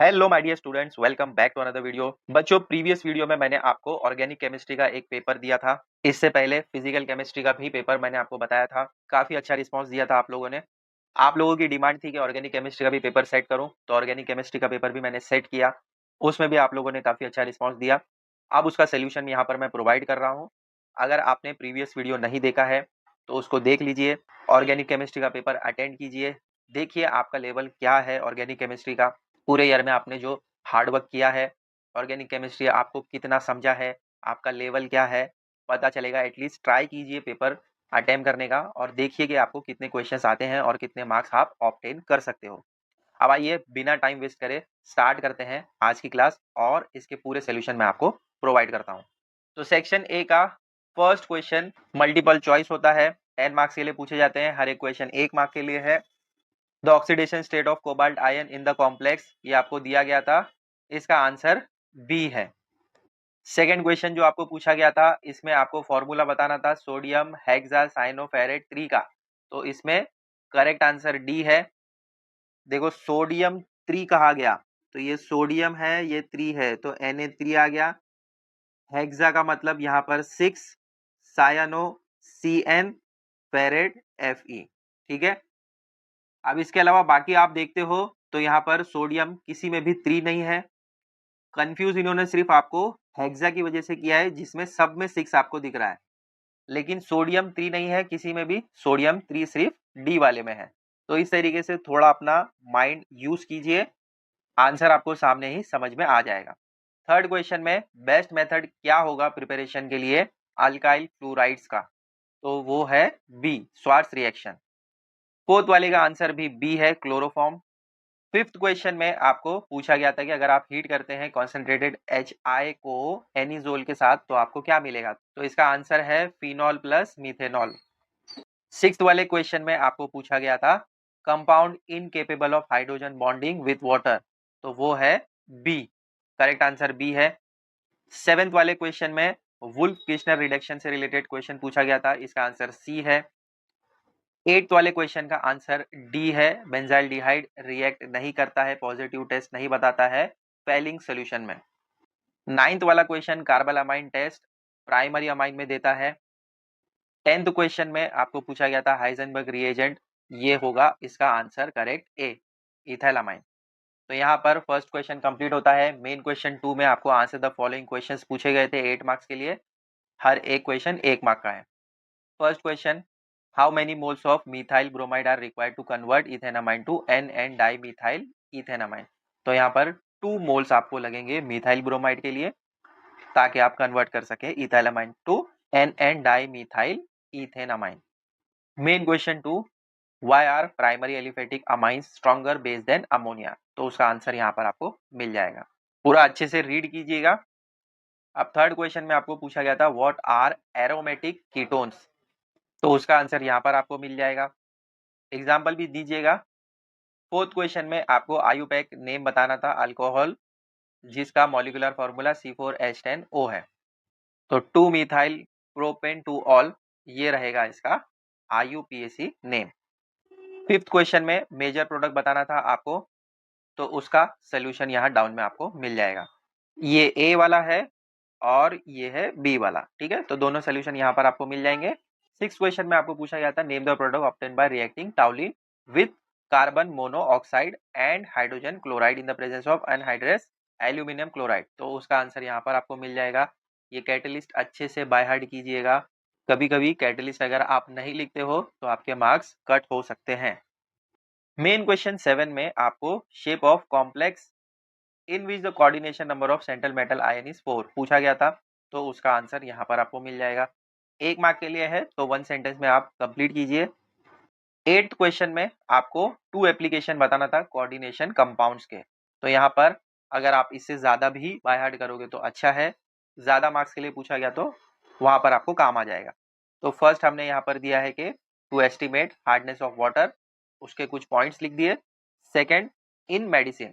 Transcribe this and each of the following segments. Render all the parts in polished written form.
Hello my dear students, welcome back to another video. बच्चों, previous video में मैंने आपको ऑर्गेनिक केमिस्ट्री का एक पेपर दिया था। इससे पहले फिजिकल केमिस्ट्री का भी पेपर मैंने आपको बताया था। काफी अच्छा रिस्पांस दिया था आप लोगों ने। आप लोगों की डिमांड थी कि ऑर्गेनिक केमिस्ट्री का भी पेपर सेट करूं, तो ऑर्गेनिक केमिस्ट्री का पेपर भी मैंने सेट किया। उसमें भी आप लोगों ने काफी अच्छा रिस्पॉन्स दिया। अब उसका सोल्यूशन यहाँ पर मैं प्रोवाइड कर रहा हूँ। अगर आपने प्रीवियस वीडियो नहीं देखा है तो उसको देख लीजिए, ऑर्गेनिक केमिस्ट्री का पेपर अटेंड कीजिए। देखिए आपका लेवल क्या है ऑर्गेनिक केमिस्ट्री का। पूरे ईयर में आपने जो हार्ड वर्क किया है, ऑर्गेनिक केमिस्ट्री आपको कितना समझा है, आपका लेवल क्या है, पता चलेगा। एटलीस्ट ट्राई कीजिए पेपर अटेम्प्ट करने का और देखिए कि आपको कितने क्वेश्चंस आते हैं और कितने मार्क्स आप ऑब्टेन कर सकते हो। अब आइए बिना टाइम वेस्ट करे स्टार्ट करते हैं आज की क्लास और इसके पूरे सोल्यूशन मैं आपको प्रोवाइड करता हूँ। तो सेक्शन ए का फर्स्ट क्वेश्चन मल्टीपल चॉइस होता है, 10 मार्क्स के लिए पूछे जाते हैं। हर एक क्वेश्चन 1 मार्क के लिए है। The oxidation state of cobalt ion in the complex, ये आपको दिया गया था। इसका आंसर बी है। सेकेंड क्वेश्चन जो आपको पूछा गया था, इसमें आपको फॉर्मूला बताना था सोडियम हेक्सासाइनोफेरेट 3 का। तो इसमें करेक्ट आंसर डी है। देखो सोडियम 3 कहा गया, तो ये सोडियम है, ये 3 है, तो Na3 आ गया। हेक्सा का मतलब यहाँ पर 6, सायानो Cn, फेरेट Fe। ठीक है। अब इसके अलावा बाकी आप देखते हो तो यहाँ पर सोडियम किसी में भी 3 नहीं है। कंफ्यूज इन्होंने सिर्फ आपको हेक्सा की वजह से किया है, जिसमें सब में 6 आपको दिख रहा है, लेकिन सोडियम 3 नहीं है किसी में भी। सोडियम 3 सिर्फ डी वाले में है। तो इस तरीके से थोड़ा अपना माइंड यूज कीजिए, आंसर आपको सामने ही समझ में आ जाएगा। थर्ड क्वेश्चन में बेस्ट मेथड क्या होगा प्रिपरेशन के लिए अल्काइल फ्लोराइड्स का, तो वो है बी, स्वार्ट्ज रिएक्शन। फोर्थ वाले का आंसर भी बी है, क्लोरोफॉर्म। फिफ्थ क्वेश्चन में आपको पूछा गया था कि अगर आप हीट करते हैं कॉन्सेंट्रेटेड HI को एनिजोल के साथ तो आपको क्या मिलेगा, तो इसका आंसर है फिनॉल प्लस मिथेनॉल। सिक्स्थ वाले क्वेश्चन में आपको पूछा गया था compound incapable of hydrogen bonding with water, तो वो है बी, करेक्ट आंसर बी है। सेवेंथ वाले क्वेश्चन में वुल्फ किर्चनर रिडक्शन से रिलेटेड क्वेश्चन पूछा गया था, इसका आंसर सी है। एट्थ वाले क्वेश्चन का आंसर डी है, बेंजाइल डिहाइड रिएक्ट नहीं करता है, पॉजिटिव टेस्ट नहीं बताता है पेलिंग सोल्यूशन में। नाइन्थ वाला क्वेश्चन कार्बोलामाइन टेस्ट प्राइमरी अमाइन में देता है। 10th क्वेश्चन में आपको पूछा गया था हाइजेनबर्ग रिएजेंट, ये होगा इसका आंसर करेक्ट ए, इथाइलामाइन। तो यहाँ पर फर्स्ट क्वेश्चन कंप्लीट होता है। मेन क्वेश्चन 2 में आपको आंसर द फॉलोइंग क्वेश्चंस पूछे गए थे 8 मार्क्स के लिए। हर एक क्वेश्चन 1 मार्क का है। First question, how many moles of methyl bromide are required to convert ethanamine to N di methyl ethanamine. तो यहाँ पर 2 मोल्स आपको लगेंगे मिथाइल ब्रोमाइड के लिए, ताकि आप कन्वर्ट कर सके ethylamine to N di methyl ethanamine. Main question 2, why are primary aliphatic amines stronger base than ammonia, तो उसका आंसर यहाँ पर आपको मिल जाएगा। पूरा अच्छे से रीड कीजिएगा। अब थर्ड क्वेश्चन में आपको पूछा गया था व्हाट आर एरोमेटिक कीटोन्स, तो उसका आंसर यहाँ पर आपको मिल जाएगा। एग्जाम्पल भी दीजिएगा। फोर्थ क्वेश्चन में आपको आयुपैक नेम बताना था अल्कोहल जिसका मॉलिक्यूलर फॉर्मूला C4H10O है, तो 2 मिथाइल प्रोपेन टू ऑल, ये रहेगा इसका IUPAC नेम। फिफ्थ क्वेश्चन में मेजर प्रोडक्ट बताना था आपको, तो उसका सोल्यूशन यहाँ डाउन में आपको मिल जाएगा। ये ए वाला है और ये है बी वाला, ठीक है। तो दोनों सोल्यूशन यहाँ पर आपको मिल जाएंगे। सिक्स क्वेश्चन में आपको पूछा गया था name the product obtain bye reacting टाउलिन with carbon monoxide and hydrogen chloride in the presence of anhydrous aluminium chloride, तो उसका आंसर यहाँ पर आपको मिल जाएगा। ये कैटलिस्ट अच्छे से बाय हार्ट कीजिएगा। कभी कभी कैटलिस्ट अगर आप नहीं लिखते हो तो आपके मार्क्स कट हो सकते हैं। मेन क्वेश्चन 7 में आपको shape of complex in which the coordination number of central metal ion is 4 पूछा गया था, तो उसका आंसर यहाँ पर आपको मिल जाएगा। 1 मार्क के लिए है, तो 1 सेंटेंस में आप कंप्लीट कीजिए। 8th क्वेश्चन में आपको 2 एप्लीकेशन बताना था कोऑर्डिनेशन कंपाउंड्स के, तो यहाँ पर अगर आप इससे ज्यादा भी बाय हार्ट करोगे तो अच्छा है। ज्यादा मार्क्स के लिए पूछा गया तो वहां पर आपको काम आ जाएगा। तो फर्स्ट हमने यहाँ पर दिया है कि to estimate hardness of water, उसके कुछ पॉइंट्स लिख दिए। सेकेंड, इन मेडिसिन,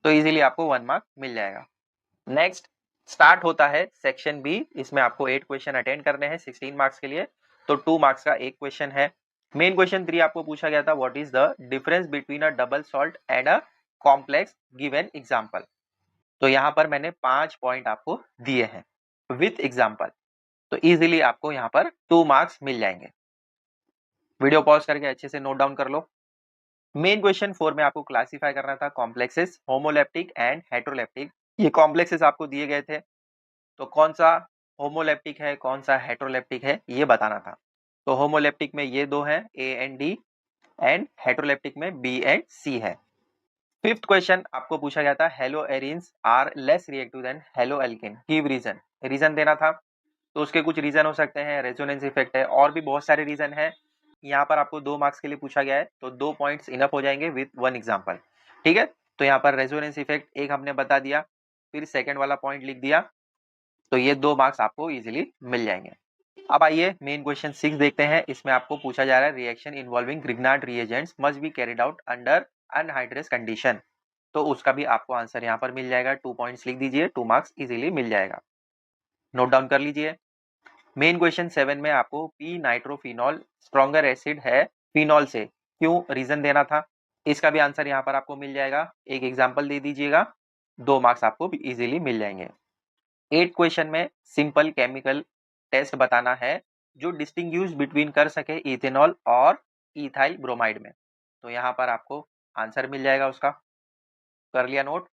तो इजीली आपको 1 मार्क मिल जाएगा। नेक्स्ट स्टार्ट होता है सेक्शन बी, इसमें आपको 8 क्वेश्चन अटेंड करने हैं 16 मार्क्स के लिए, तो 2 मार्क्स का एक क्वेश्चन है। मेन क्वेश्चन 3 आपको पूछा गया था what is the difference between a double salt and a complex, give an example. तो यहाँ पर मैंने 5 पॉइंट आपको दिए हैं विथ एग्जाम्पल, तो इजीली आपको यहाँ पर 2 मार्क्स मिल जाएंगे। वीडियो पॉज करके अच्छे से नोट डाउन कर लो। मेन क्वेश्चन 4 में आपको क्लासिफाई करना था कॉम्प्लेक्सेस, होमोलेप्टिक एंड हेटेरोलेप्टिक। ये कॉम्प्लेक्सेस आपको दिए गए थे, तो कौन सा होमोलेप्टिक है, कौन सा हेटेरोलेप्टिक है, ये बताना था। तो होमोलेप्टिक में ये दो हैं, A and D, and heteroleptic में बी एंड सी है। फिफ्थ क्वेश्चन आपको पूछा गया था, haloarenes are less reactive than haloalkane, give reason. Reason देना था, तो उसके कुछ रीजन हो सकते हैं, रेजोनेंस इफेक्ट है, और भी बहुत सारे रीजन है। यहाँ पर आपको 2 मार्क्स के लिए पूछा गया है, तो 2 पॉइंट्स इनफ हो जाएंगे विद 1 एग्जाम्पल। ठीक है, तो यहाँ पर रेजोनेंस इफेक्ट एक हमने बता दिया, फिर सेकंड वाला पॉइंट लिख दिया, तो ये 2 मार्क्स आपको इजीली मिल जाएंगे। अब आइए मेन क्वेश्चन 6 देखते हैं। इसमें आपको पूछा जा रहा है, reaction involving Grignard reagents must be carried out under anhydrase condition. तो उसका भी आपको आंसर यहाँ पर मिल जाएगा। 2 पॉइंट्स लिख दीजिए, 2 मार्क्स इजीली मिल जाएगा, नोट डाउन कर लीजिए। मेन क्वेश्चन 7 में आपको पी नाइट्रोफिनॉल स्ट्रॉन्गर एसिड है फिनॉल से, क्यों, रीजन देना था। इसका भी आंसर यहाँ पर आपको मिल जाएगा, एक एग्जाम्पल दे दीजिएगा, 2 मार्क्स आपको इजीली मिल जाएंगे। 8 क्वेश्चन में सिंपल केमिकल टेस्ट बताना है जो डिस्टिंग्विश बिटवीन कर सके इथेनॉल और इथाइल ब्रोमाइड में, तो यहाँ पर आपको आंसर मिल जाएगा उसका, कर लिया नोट।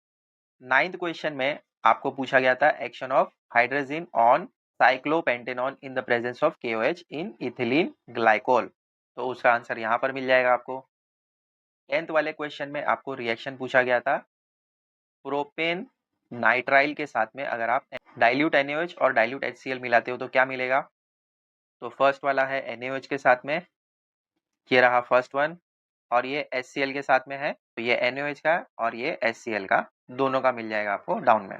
9th क्वेश्चन में आपको पूछा गया था, action of hydrogen on cyclopentanone in the presence of KOH in ethylene glycol, तो उसका आंसर यहाँ पर मिल जाएगा आपको। 10th वाले क्वेश्चन में आपको रिएक्शन पूछा गया था, प्रोपेन नाइट्राइल के साथ में अगर आप डाइल्यूट NaOH और डाइल्यूट HCl मिलाते हो तो क्या मिलेगा। तो फर्स्ट वाला है NaOH के साथ में, ये रहा फर्स्ट वन, और ये HCl के साथ में है, तो ये NaOH का और ये HCl का, दोनों का मिल जाएगा आपको डाउन में।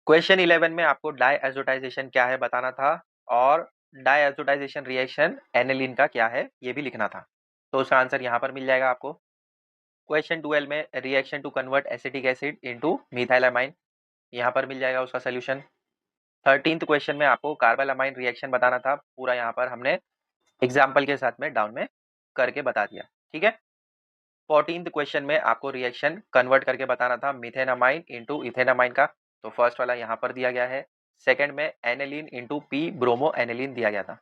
क्वेश्चन 11 में आपको डाईएज़ोटाइजेशन क्या है बताना था, और डाईएज़ोटाइजेशन रिएक्शन एनिलीन का क्या है ये भी लिखना था, तो उसका आंसर यहाँ पर मिल जाएगा आपको। क्वेश्चन 12 में reaction to convert acetic acid into methylamine, यहाँ पर मिल जाएगा उसका सोल्यूशन। 13th क्वेश्चन में आपको कार्बालामाइन रिएक्शन बताना था, पूरा यहाँ पर हमने एग्जाम्पल के साथ में डाउन में करके बता दिया। ठीक है, 14th क्वेश्चन में आपको रिएक्शन कन्वर्ट करके बताना था मिथेनामाइन इंटू इथेनामाइन का, तो फर्स्ट वाला यहाँ पर दिया गया है। सेकंड में aniline into P bromo aniline दिया गया था,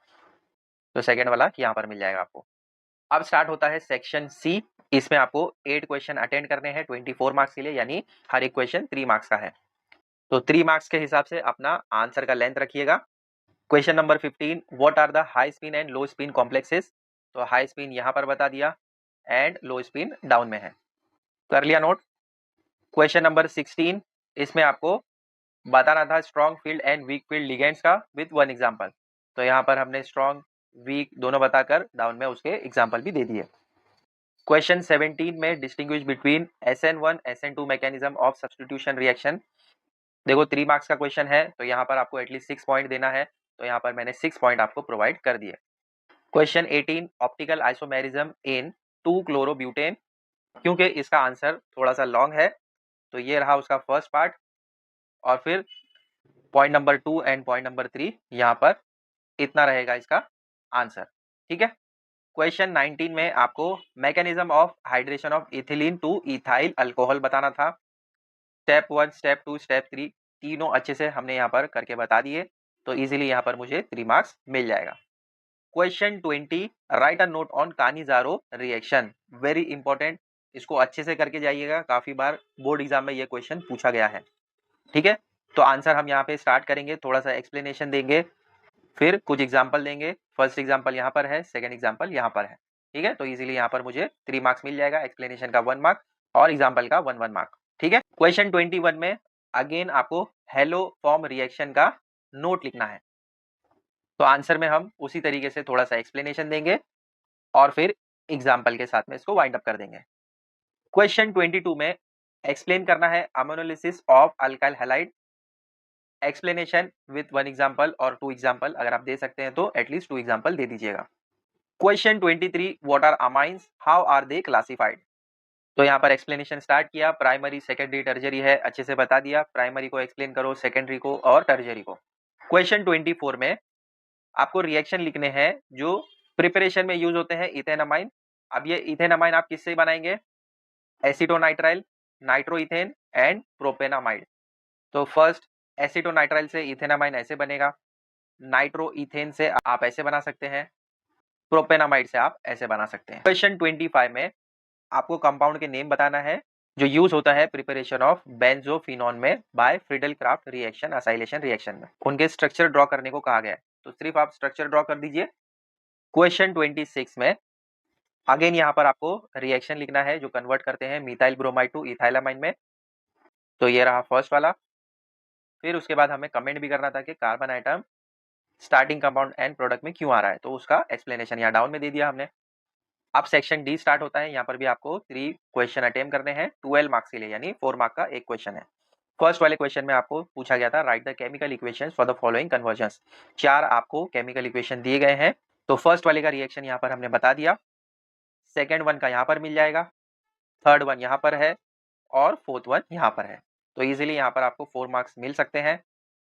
तो सेकंड वाला यहाँ पर मिल जाएगा आपको। अब स्टार्ट होता है सेक्शन सी, इसमें आपको 8 क्वेश्चन अटेंड करने हैं 24 मार्क्स के लिए, यानी हर एक क्वेश्चन 3 मार्क्स का है, तो 3 मार्क्स के हिसाब से अपना आंसर का लेंथ रखिएगा। Question number 15, what are the high spin and low spin complexes, तो हाई स्पिन यहाँ पर बता दिया एंड लो स्पिन डाउन में है, कर लिया नोट। क्वेश्चन नंबर 16, इसमें आपको बताना था strong field and weak field ligands का विद 1 एग्जांपल, तो यहाँ पर हमने स्ट्रॉन्ग वीक दोनों बताकर डाउन में उसके एग्जांपल भी दे दिए। क्वेश्चन 17 में distinguish between SN1 SN2 mechanism of substitution reaction, देखो 3 मार्क्स का क्वेश्चन है, तो यहाँ पर आपको एटलीस्ट 6 पॉइंट देना है, तो यहाँ पर मैंने 6 पॉइंट आपको प्रोवाइड कर दिए। Question 18, optical isomerism in 2 chlorobutane, क्योंकि इसका आंसर थोड़ा सा लॉन्ग है, तो ये रहा उसका फर्स्ट पार्ट, और फिर point number 2 and point number 3 यहाँ पर इतना रहेगा इसका आंसर। ठीक है, क्वेश्चन 19 में आपको mechanism of hydration of ethylene two ethyl alcohol बताना था। स्टेप 1, स्टेप 2, स्टेप 3 तीनों अच्छे से हमने यहाँ पर करके बता दिए, तो इजीली यहाँ पर मुझे 3 मार्क्स मिल जाएगा। Question 20, write a note on Cannizzaro reaction, very important, इसको अच्छे से करके जाइएगा, काफी बार बोर्ड एग्जाम में ये क्वेश्चन पूछा गया है। ठीक है, तो आंसर हम यहाँ पे स्टार्ट करेंगे, थोड़ा सा एक्सप्लेनेशन देंगे, फिर कुछ एग्जाम्पल देंगे। फर्स्ट एग्जाम्पल यहाँ पर है, सेकंड एग्जाम्पल यहाँ पर है। ठीक है, तो इजीली यहाँ पर मुझे 3 मार्क्स मिल जाएगा, एक्सप्लेनेशन का 1 मार्क और एग्जाम्पल का 1 मार्क। ठीक है, क्वेश्चन 21 में अगेन आपको हेलो फॉर्म रिएक्शन का नोट लिखना है, तो आंसर में हम उसी तरीके से थोड़ा सा एक्सप्लेनेशन देंगे और फिर एग्जाम्पल के साथ में इसको वाइंड अप कर देंगे। क्वेश्चन 22 में एक्सप्लेन करना है ammonolysis of alkyl halide, explanation with 1 example और 2 एग्जाम्पल, अगर आप दे सकते हैं तो एटलीस्ट 2 एग्जाम्पल दे दीजिएगा। Question 23, what are amines, how are they classified, तो यहाँ पर एक्सप्लेनेशन स्टार्ट किया, प्राइमरी सेकेंडरी टर्जरी है, अच्छे से बता दिया, प्राइमरी को एक्सप्लेन करो, सेकेंडरी को और टर्जरी को। क्वेश्चन 24 में आपको रिएक्शन लिखने हैं जो प्रिपरेशन में यूज होते हैं इथेनामाइन। अब ये इथेनामाइन आप किससे बनाएंगे, एसीटोनाइट्राइल नाइट्रोइथेन एंड प्रोपेनामाइड। तो फर्स्ट एसीटोनाइट्राइल से इथेनामाइन ऐसे बनेगा, नाइट्रोइथेन से आप ऐसे बना सकते हैं, प्रोपेनामाइड से आप ऐसे बना सकते हैं। क्वेश्चन 25 में आपको कंपाउंड के नेम बताना है जो यूज होता है प्रिपरेशन ऑफ बेंजोफिनॉन में by Friedel Crafts reaction, acylation reaction में। उनके स्ट्रक्चर ड्रॉ करने को कहा गया है, तो सिर्फ आप स्ट्रक्चर ड्रॉ कर दीजिए। क्वेश्चन 26 में अगेन यहाँ पर आपको रिएक्शन लिखना है जो कन्वर्ट करते हैं मिथाइल ब्रोमाइड टू इथाइलामाइन में। तो ये रहा फर्स्ट वाला। फिर उसके बाद हमें कमेंट भी करना था कि carbon atom starting compound and product में क्यों आ रहा है, तो उसका एक्सप्लेनेशन यहाँ डाउन में दे दिया हमने। अब सेक्शन डी स्टार्ट होता है। यहाँ पर भी आपको 3 क्वेश्चन अटेम्प्ट करने हैं 12 मार्क्स के लिए, यानी 4 मार्क का एक क्वेश्चन है। फर्स्ट वाले क्वेश्चन में आपको पूछा गया था right the chemical equations for the following convergence. 4 आपको केमिकल इक्वेशन दिए गए हैं, तो फर्स्ट वाले का रिएक्शन यहाँ पर हमने बता दिया, सेकेंड वन का यहाँ पर मिल जाएगा, थर्ड वन यहाँ पर है और फोर्थ वन यहाँ पर है। तो इजीली यहाँ पर आपको 4 मार्क्स मिल सकते हैं।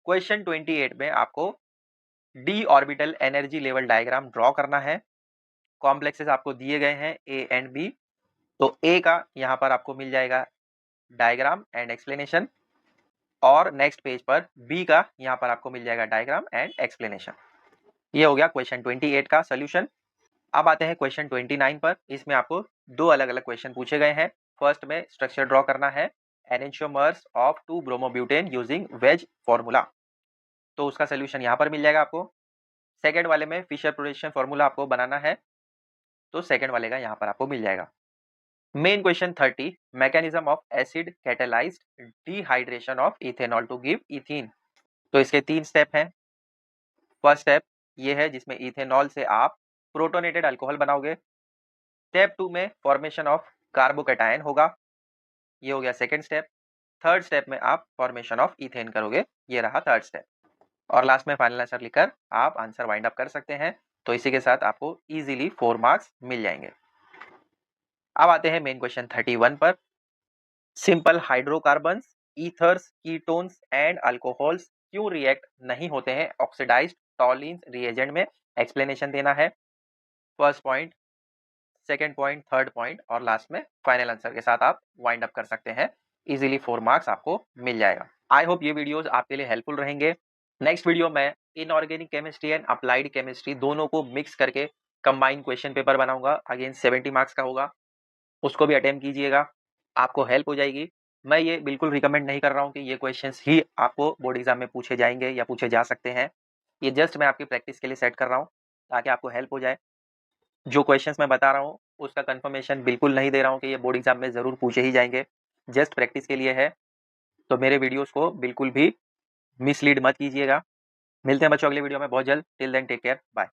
क्वेश्चन 28 में आपको D orbital energy level diagram draw करना है। कॉम्प्लेक्सेस आपको दिए गए हैं ए एंड बी, तो ए का यहाँ पर आपको मिल जाएगा डायग्राम एंड एक्सप्लेनेशन, और नेक्स्ट पेज पर बी का यहाँ पर आपको मिल जाएगा डायग्राम एंड एक्सप्लेनेशन। ये हो गया क्वेश्चन 28 का सोल्यूशन। अब आते हैं क्वेश्चन 29 पर। इसमें आपको 2 अलग अलग क्वेश्चन पूछे गए हैं। फर्स्ट में स्ट्रक्चर ड्रॉ करना है enantiomers of 2 bromobutane using wedge formula, तो उसका सोल्यूशन यहाँ पर मिल जाएगा आपको। सेकेंड वाले में फिशर प्रोडक्शन फॉर्मूला आपको बनाना है, तो सेकेंड वाले का यहाँ पर आपको मिल जाएगा। Main question 30 mechanism of acid catalysed dehydration of ethanol to give ethene. तो इसके 3 स्टेप हैं। फर्स्ट स्टेप ये है जिसमें इथेनॉल से आप प्रोटोनेटेड अल्कोहल बनाओगे। स्टेप 2 में फॉर्मेशन ऑफ कार्बोकैटायन होगा, ये हो गया सेकेंड स्टेप। थर्ड स्टेप में आप फॉर्मेशन ऑफ इथेन करोगे, ये रहा थर्ड स्टेप। और लास्ट में फाइनल आंसर लिखकर आप आंसर वाइंड अप कर सकते हैं। तो इसी के साथ आपको इजीली 4 मार्क्स मिल जाएंगे। अब आते हैं मेन क्वेश्चन 31 पर। Simple hydrocarbons, ethers, ketones and alcohols क्यों रिएक्ट नहीं होते हैं ऑक्सीडाइज्ड टॉलिन्स रिएजेंट में, एक्सप्लेनेशन देना है। First point, second point, third point और लास्ट में फाइनल आंसर के साथ आप वाइंड अप कर सकते हैं। इजीली 4 मार्क्स आपको मिल जाएगा। आई होप ये वीडियोस आपके लिए हेल्पफुल रहेंगे। नेक्स्ट वीडियो में inorganic chemistry and applied chemistry दोनों को मिक्स करके कंबाइंड क्वेश्चन पेपर बनाऊंगा। अगेन 70 मार्क्स का होगा, उसको भी अटेम्प्ट कीजिएगा, आपको हेल्प हो जाएगी। मैं ये बिल्कुल रिकमेंड नहीं कर रहा हूँ कि ये क्वेश्चंस ही आपको बोर्ड एग्जाम में पूछे जाएंगे या पूछे जा सकते हैं। ये जस्ट मैं आपकी प्रैक्टिस के लिए सेट कर रहा हूँ ताकि आपको हेल्प हो जाए। जो क्वेश्चंस मैं बता रहा हूँ उसका कंफर्मेशन बिल्कुल नहीं दे रहा हूँ कि ये बोर्ड एग्जाम में जरूर पूछे ही जाएंगे, जस्ट प्रैक्टिस के लिए है। तो मेरे वीडियोस को बिल्कुल भी मिसलीड मत कीजिएगा। मिलते हैं बच्चों अगले वीडियो में बहुत जल्द। Till then take care, bye.